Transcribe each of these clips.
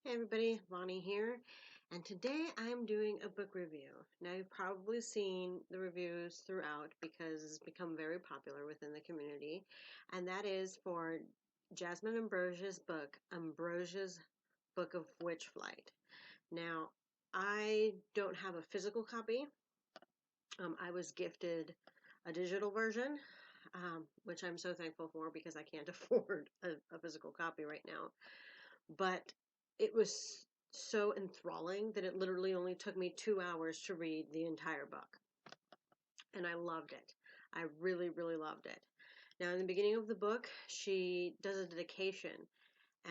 Hey everybody, Bonnie here, and today I'm doing a book review. Now you've probably seen the reviews throughout because it's become very popular within the community, and that is for Jasmine Ambrosia's book, Ambrosia's Book of Witch Flight. Now, I don't have a physical copy. I was gifted a digital version, which I'm so thankful for because I can't afford a physical copy right now. But it was so enthralling that it literally only took me 2 hours to read the entire book. And I loved it. I really, really loved it. Now, in the beginning of the book, she does a dedication.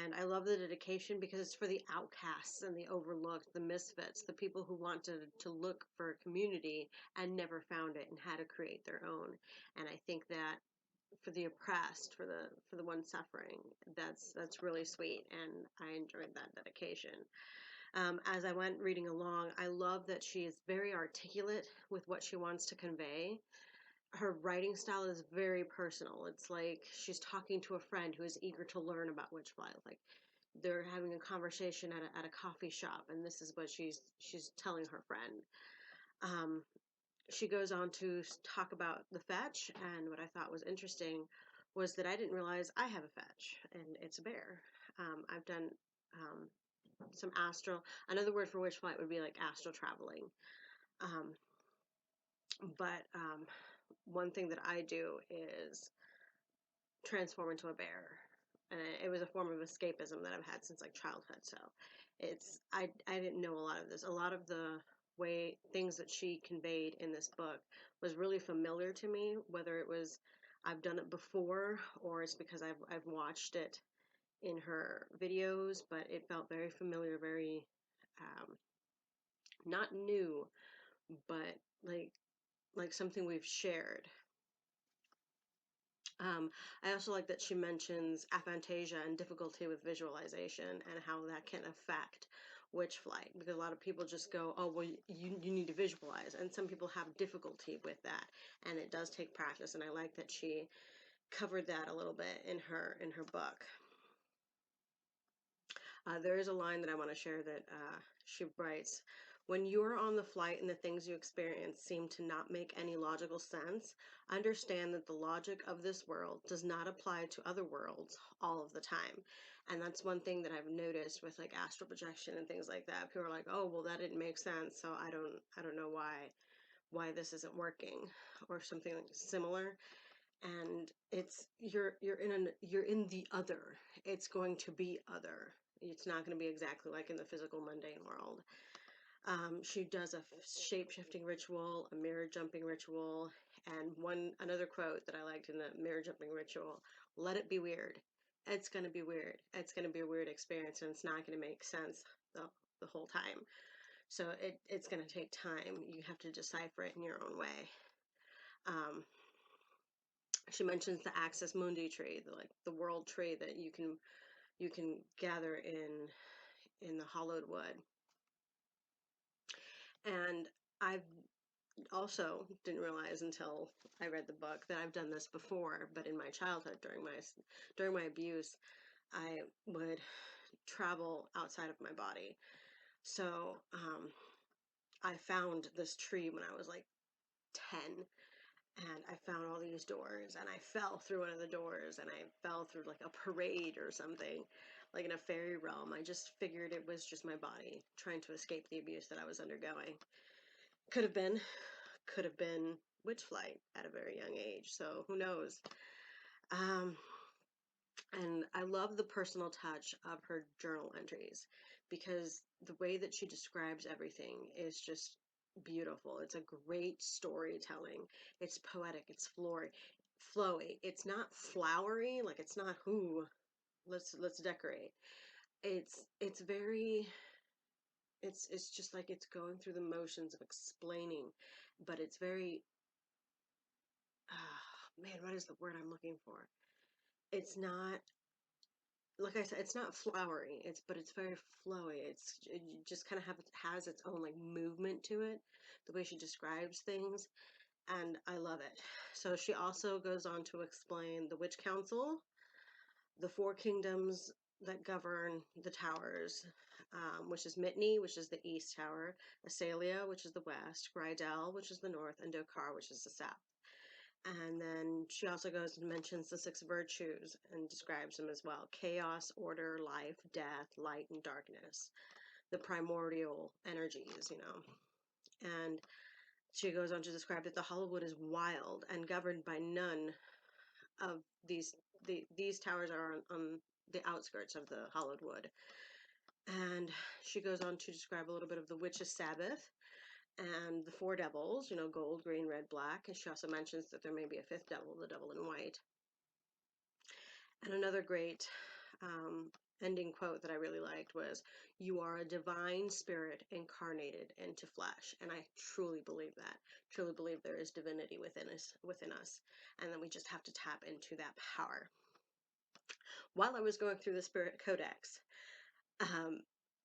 And I love the dedication because it's for the outcasts and the overlooked, the misfits, the people who wanted to look for a community and never found it and had to create their own. And I think that for the oppressed, for the one suffering, that's really sweet, and I enjoyed that dedication. As I went reading along, I love that she is very articulate with what she wants to convey. Her writing style is very personal. It's like she's talking to a friend who is eager to learn about witchfly. Like they're having a conversation at a coffee shop, and this is what she's telling her friend. Um, she goes on to talk about the fetch, and what I thought was interesting was that I didn't realize I have a fetch, and it's a bear. I've done um, some astral. Another word for witch flight would be like astral traveling. Um, but one thing that I do is transform into a bear. And it was a form of escapism that I've had since like childhood. So I didn't know a lot of this. A lot of the way things that she conveyed in this book was really familiar to me, whether it was I've done it before or it's because I've watched it in her videos, but it felt very familiar, very um, not new, but like something we've shared. Um, I also like that she mentions aphantasia and difficulty with visualization and how that can affect witch flight, because a lot of people just go, oh, well, you need to visualize. And some people have difficulty with that. And it does take practice. And I like that she covered that a little bit in her book. There is a line that I want to share that she writes, when you're on the flight and the things you experience seem to not make any logical sense, understand that the logic of this world does not apply to other worlds all of the time. And that's one thing that I've noticed with like astral projection and things like that. People are like, oh, well, that didn't make sense, so I don't know why this isn't working, or something like similar. And it's you're in the other. It's going to be other. It's not going to be exactly like in the physical mundane world. She does a shape-shifting ritual, a mirror jumping ritual, and another quote that I liked in the mirror jumping ritual: let it be weird. It's going to be weird. It's going to be a weird experience, and it's not going to make sense the whole time. So it's going to take time. You have to decipher it in your own way. um, she mentions the Axis Mundi tree, the world tree that you can gather in the hollowed wood. And I've also didn't realize until I read the book that I've done this before, but in my childhood during my abuse, I would travel outside of my body. So I found this tree when I was like 10, and I found all these doors, and I fell through one of the doors, and I fell through like a parade or something, like in a fairy realm. I just figured it was just my body trying to escape the abuse that I was undergoing. Could have been, could have been witch flight at a very young age, so who knows. Um, and I love the personal touch of her journal entries because the way that she describes everything is just beautiful. It's a great storytelling. It's poetic. It's flowy. It's not flowery. Like it's not who. Let's decorate. It's very. It's just like it's going through the motions of explaining, but it's very. Man, what is the word I'm looking for? It's not, like I said, it's not flowery. But it's very flowy. It just kind of has its own like movement to it, the way she describes things, and I love it. So she also goes on to explain the witch council, the four kingdoms, that govern the towers, which is Mitni, which is the east tower, Asalia, which is the west, Rydell, which is the north, and Dokar, which is the south. And then she also goes and mentions the 6 virtues and describes them as well: chaos, order, life, death, light, and darkness, the primordial energies, And she goes on to describe that the Hollow is wild and governed by none of these towers are on the outskirts of the Hollowed Wood. And she goes on to describe a little bit of the Witch's Sabbath and the 4 devils, gold, green, red, black. And she also mentions that there may be a 5th devil, the devil in white. And another great ending quote that I really liked was, "You are a divine spirit incarnated into flesh." And I truly believe that. Truly believe there is divinity within us, and then we just have to tap into that power. While I was going through the Spirit Codex,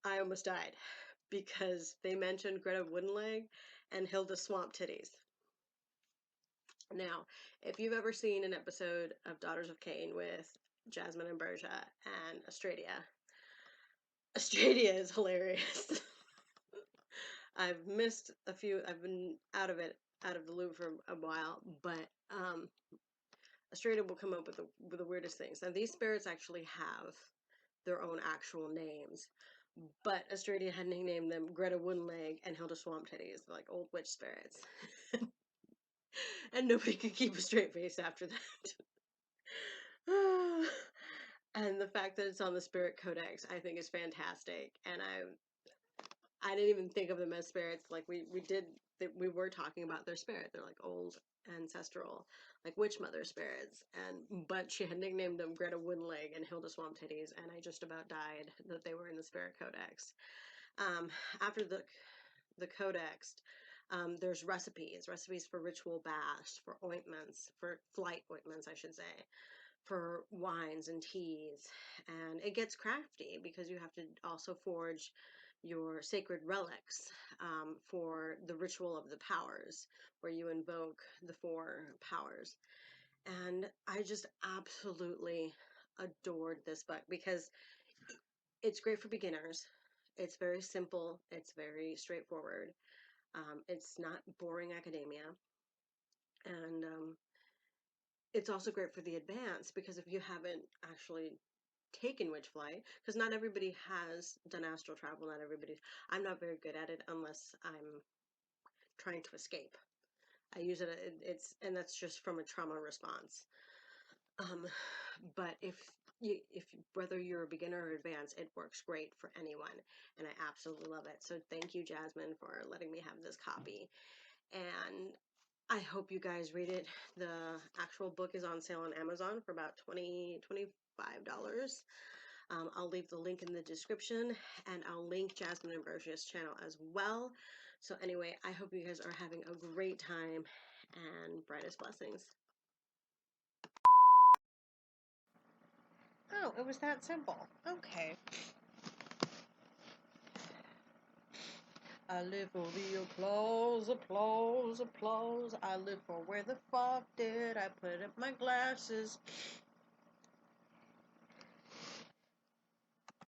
I almost died because they mentioned Greta Woodenleg and Hilda Swamp Titties. Now, if you've ever seen an episode of Daughters of Cain with Jasmine, Ambrosia, and Australia is hilarious. I've missed a few. I've been out of the loop for a while, but Australia will come up with the weirdest things. Now, these spirits actually have their own actual names, but Australia had named them Greta Woodenleg and Hilda Swamp Titties, like old witch spirits. And nobody could keep a straight face after that. And the fact that it's on the Spirit Codex, I think, is fantastic. And I didn't even think of them as spirits. Like we were talking about their spirit. They're like old ancestral, like witch mother spirits. But she had nicknamed them Greta Woodenleg and Hilda Swamp Titties, and I just about died that they were in the Spirit Codex. After the Codex, there's recipes for ritual baths, for ointments, for flight ointments, I should say, for wines and teas. And it gets crafty because you have to also forge your sacred relics for the ritual of the powers, where you invoke the 4 powers. And I just absolutely adored this book because it's great for beginners. It's very simple. It's very straightforward. It's not boring academia. And it's also great for the advanced, because if you haven't actually taken witch flight, because not everybody has done astral travel, I'm not very good at it unless I'm trying to escape. I use it, and that's just from a trauma response. But if whether you're a beginner or advanced, it works great for anyone, and I absolutely love it. So thank you, Jasmine, for letting me have this copy, and I hope you guys read it. The actual book is on sale on Amazon for about $25. I'll leave the link in the description, and I'll link Jasmine Ambrosia's channel as well. So anyway, I hope you guys are having a great time, and brightest blessings. Oh, it was that simple. Okay. I live for the applause, applause, applause. I live for where the fuck did I put up my glasses?